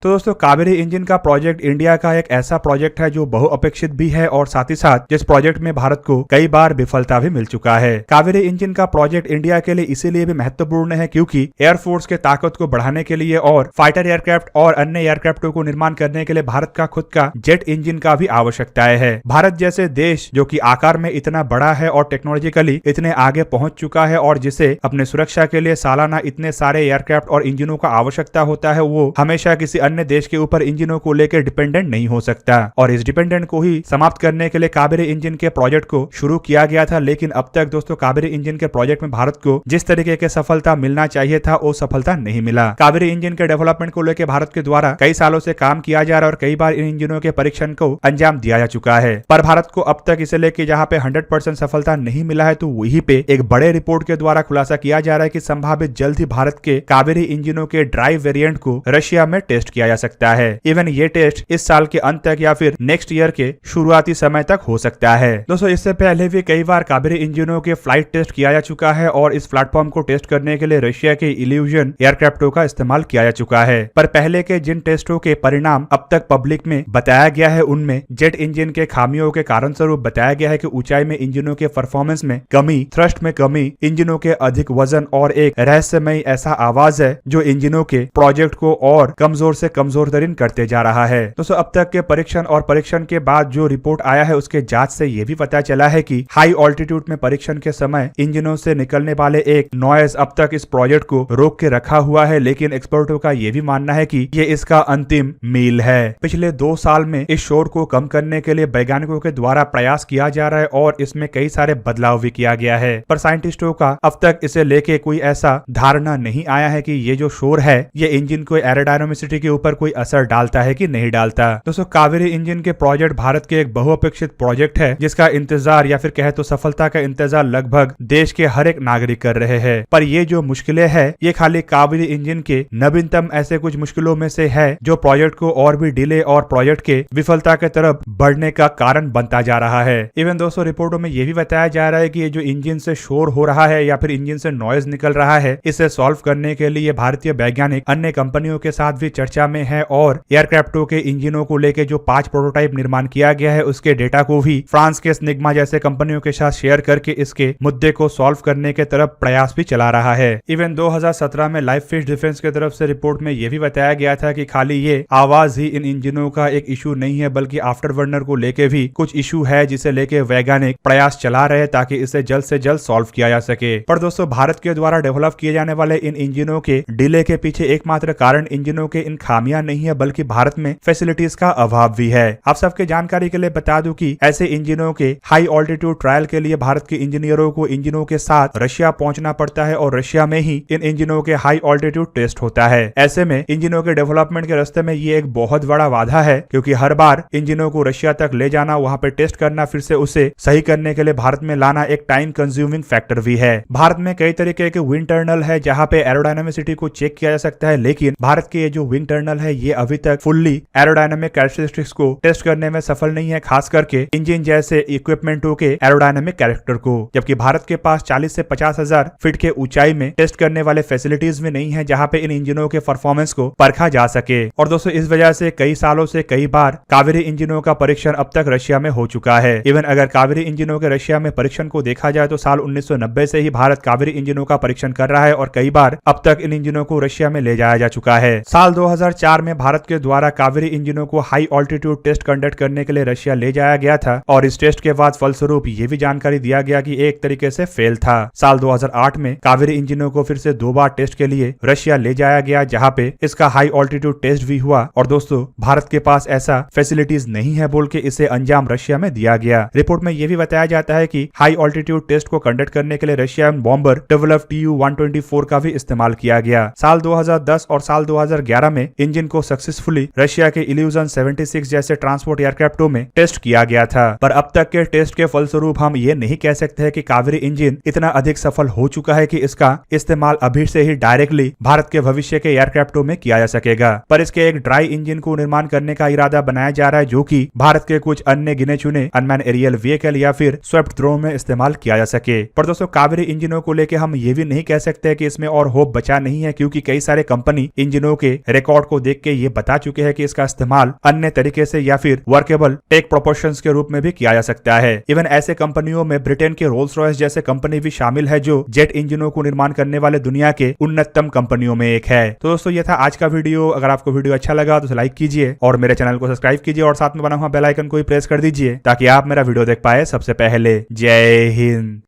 तो दोस्तों कावेरी इंजन का प्रोजेक्ट इंडिया का एक ऐसा प्रोजेक्ट है जो बहुअपेक्षित भी है और साथ ही साथ जिस प्रोजेक्ट में भारत को कई बार विफलता भी मिल चुका है। कावेरी इंजन का प्रोजेक्ट इंडिया के लिए इसीलिए भी महत्वपूर्ण है क्योंकि एयरफोर्स के ताकत को बढ़ाने के लिए और फाइटर एयरक्राफ्ट और अन्य एयरक्राफ्टों को निर्माण करने के लिए भारत का खुद का जेट इंजन का भी आवश्यकताएं है। भारत जैसे देश जो कि आकार में इतना बड़ा है और टेक्नोलॉजिकली इतने आगे पहुंच चुका है और जिसे अपने सुरक्षा के लिए सालाना इतने सारे एयरक्राफ्ट और इंजनों का आवश्यकता होता है, वो हमेशा किसी अन्य देश के ऊपर इंजनों को लेकर डिपेंडेंट नहीं हो सकता और इस डिपेंडेंट को ही समाप्त करने के लिए कावेरी इंजन के प्रोजेक्ट को शुरू किया गया था। लेकिन अब तक दोस्तों कावेरी इंजन के प्रोजेक्ट में भारत को जिस तरीके के सफलता मिलना चाहिए था वो सफलता नहीं मिला। कावेरी इंजन के डेवलपमेंट को लेकर भारत के द्वारा कई सालों से काम किया जा रहा है और कई बार इन इंजनों के परीक्षण को अंजाम दिया जा चुका है, पर भारत को अब तक इसे लेकर जहाँ पे 100% सफलता नहीं मिला है, तो वहीं पे एक बड़े रिपोर्ट के द्वारा खुलासा किया जा रहा है कि संभावित जल्द ही भारत के कावेरी इंजनों के ड्राइव वेरिएंट को रशिया में टेस्ट किया जा सकता है। इवन ये टेस्ट इस साल के अंत तक या फिर नेक्स्ट ईयर के शुरुआती समय तक हो सकता है। दोस्तों इससे पहले भी कई बार कावेरी इंजनों के फ्लाइट टेस्ट किया जा चुका है और इस प्लेटफॉर्म को टेस्ट करने के लिए रशिया के इल्यूजन एयरक्राफ्टों का इस्तेमाल किया जा चुका है, पर पहले के जिन टेस्टों के परिणाम अब तक पब्लिक में बताया गया है उनमें जेट इंजन के खामियों के कारण स्वरूप बताया गया है कि ऊंचाई में इंजनों के परफॉर्मेंस में कमी, थ्रस्ट में कमी, इंजनों के अधिक वजन और एक रहस्यमयी ऐसा आवाज है जो इंजनों के प्रोजेक्ट को और कमजोर से कमजोर तरीन करते जा रहा है। दोस्तों अब तक के परीक्षण और परीक्षण के बाद जो रिपोर्ट आया है उसके जांच से यह भी पता चला है कि हाई ऑल्टीट्यूड में परीक्षण के समय इंजनों से निकलने वाले एक नॉइज अब तक इस प्रोजेक्ट को रोक के रखा हुआ है, लेकिन एक्सपर्टों का यह भी मानना है कि ये इसका अंतिम मील है। पिछले 2 साल में इस शोर को कम करने के लिए वैज्ञानिकों के द्वारा प्रयास किया जा रहा है और इसमें कई सारे बदलाव भी किया गया है, पर साइंटिस्टों का अब तक इसे लेके कोई ऐसा धारणा नहीं आया है कि ये जो शोर है ये इंजन को एरोडायनामिसिटी के ऊपर कोई असर डालता है कि नहीं डालता। दोस्तों कावेरी इंजन के प्रोजेक्ट भारत के एक बहुअपेक्षित प्रोजेक्ट है जिसका इंतजार या फिर कहे तो सफलता का इंतजार लगभग देश के हर एक नागरिक कर रहे हैं, पर ये जो मुश्किलें हैं ये खाली कावेरी इंजन के नवीनतम ऐसे कुछ मुश्किलों में से है जो प्रोजेक्ट को और भी डिले और प्रोजेक्ट के विफलता के तरफ बढ़ने का कारण बनता जा रहा है। इवन दोस्तों रिपोर्टों में ये भी बताया जा रहा है कि ये जो इंजन से शोर हो रहा है या फिर इंजन से नॉइज निकल रहा है, इसे सॉल्व करने के लिए भारतीय वैज्ञानिक अन्य कंपनियों के साथ भी चर्चा में है और एयरक्राफ्टों के इंजनों को लेकर जो 5 प्रोटोटाइप निर्माण किया गया है उसके डेटा को भी फ्रांस के स्निग्मा जैसे कंपनियों के साथ शेयर करके इसके मुद्दे को सॉल्व करने के तरफ प्रयास भी चला रहा है। इवन 2017 में लाइफ फिश डिफेंस की तरफ से रिपोर्ट में यह भी बताया गया था कि खाली ये आवाज ही इन इंजनों का एक इशू नहीं है, बल्कि आफ्टर बर्नर को लेके भी कुछ इशू है जिसे लेके वैज्ञानिक प्रयास चला रहे हैं ताकि इसे जल्द से जल्द सॉल्व किया जा सके। पर दोस्तों भारत के द्वारा डेवलप किए जाने वाले इन इंजनों के डिले के पीछे एकमात्र कारण इंजनों के इन खामियां नहीं है, बल्कि भारत में फैसिलिटीज का अभाव भी है। आप सबके जानकारी के लिए बता दूं कि ऐसे इंजनों के हाई ऑल्टीट्यूड ट्रायल के लिए भारत के इंजीनियरों को इंजनों के साथ रशिया पहुंचना पड़ता है और रशिया में ही इन इंजनों के हाई ऑल्टीट्यूड टेस्ट होता है। ऐसे में इंजनों के डेवलपमेंट के रास्ते में ये एक बहुत बड़ा बाधा है, क्योंकि हर बार इंजनों को रशिया तक ले जाना, वहां पे टेस्ट करना, फिर से उसे सही करने के लिए भारत में लाना एक टाइम कंज्यूमिंग फैक्टर भी है। भारत में कई तरीके के विंड टर्नल है जहां पे एरोडायनामिसिटी को चेक किया जा सकता है, लेकिन भारत के ये जो विंग टर्नल है ये अभी तक फुल्ली एरोडायनामिक कैरेक्टरिस्टिक्स को टेस्ट करने में सफल नहीं है, खास करके इंजन जैसे इक्विपमेंटों के एरोडायनामिक कैरेक्टर को। जबकि भारत के पास 40 से 50,000 फीट के ऊंचाई में टेस्ट करने वाले फैसिलिटीज भी नहीं है जहां पे इन इंजनों के परफॉर्मेंस को परखा जा सके। और दोस्तों इस वजह से कई सालों से कई बार कावेरी इंजनों का परीक्षण अब तक रशिया में हो चुका है। इवन अगर कावेरी इंजनों के रशिया में परीक्षण को देखा जाए तो साल 1990 से ही भारत कावेरी इंजनों का परीक्षण कर रहा है और कई बार अब तक इन इंजनों को रशिया में ले जाया जा चुका है। साल 2004 में भारत के द्वारा कावेरी इंजनों को हाई ऑल्टीट्यूड टेस्ट कंडक्ट करने के लिए रशिया ले जाया गया था और इस टेस्ट के बाद फलस्वरूप ये भी जानकारी दिया गया कि एक तरीके से फेल था। साल 2008 में कावेरी इंजनों को फिर से 2 बार टेस्ट के लिए रशिया ले जाया गया जहां पे इसका हाई ऑल्टीट्यूड टेस्ट भी हुआ और दोस्तों भारत के पास ऐसा फैसिलिटीज नहीं है बोल के इसे अंजाम रशिया में दिया गया। रिपोर्ट में यह भी बताया जाता है कि हाई ऑल्टीट्यूड टेस्ट को कंडक्ट करने के लिए रशिया बॉम्बर डेवलप Tu-124 का भी इस्तेमाल किया गया। साल 2010 और साल 2011 में इंजन को सक्सेसफुली रशिया के इल्यूजन 76 जैसे ट्रांसपोर्ट एयरक्राफ्टों में टेस्ट किया गया था, पर अब तक के टेस्ट के फलस्वरूप हम ये नहीं कह सकते हैं कि कावेरी इंजन इतना अधिक सफल हो चुका है कि इसका इस्तेमाल अभी से ही डायरेक्टली भारत के भविष्य के एयरक्राफ्टों में किया जा सकेगा। पर इसके एक ड्राई इंजन को निर्माण करने का इरादा बनाया जा रहा है जो कि भारत के कुछ अन्य गिने चुने अनमैन एरियल व्हीकल या फिर स्विफ्ट ड्रोन में इस्तेमाल किया जा सके। पर दोस्तों कावेरी इंजनों को लेकर हम ये भी नहीं कह सकते कि इसमें और होप बचा नहीं है, क्योंकि कई सारे कंपनी इंजनों के रिकॉर्ड को देख के ये बता चुके हैं कि इसका इस्तेमाल अन्य तरीके से या फिर वर्केबल टेक प्रोपोर्शंस के रूप में भी किया जा सकता है। इवन ऐसे कंपनियों में ब्रिटेन के रोल्स रॉयस जैसे कंपनी भी शामिल है जो जेट इंजनों को निर्माण करने वाले दुनिया के उन्नतम कंपनियों में एक है। तो दोस्तों ये था आज का वीडियो। अगर आपको वीडियो अच्छा लगा तो लाइक कीजिए और मेरे चैनल को सब्सक्राइब कीजिए और साथ में बना हुआ बेल आइकन को भी प्रेस कर दीजिए ताकि आप मेरा वीडियो देख पाए सबसे पहले। जय हिंद।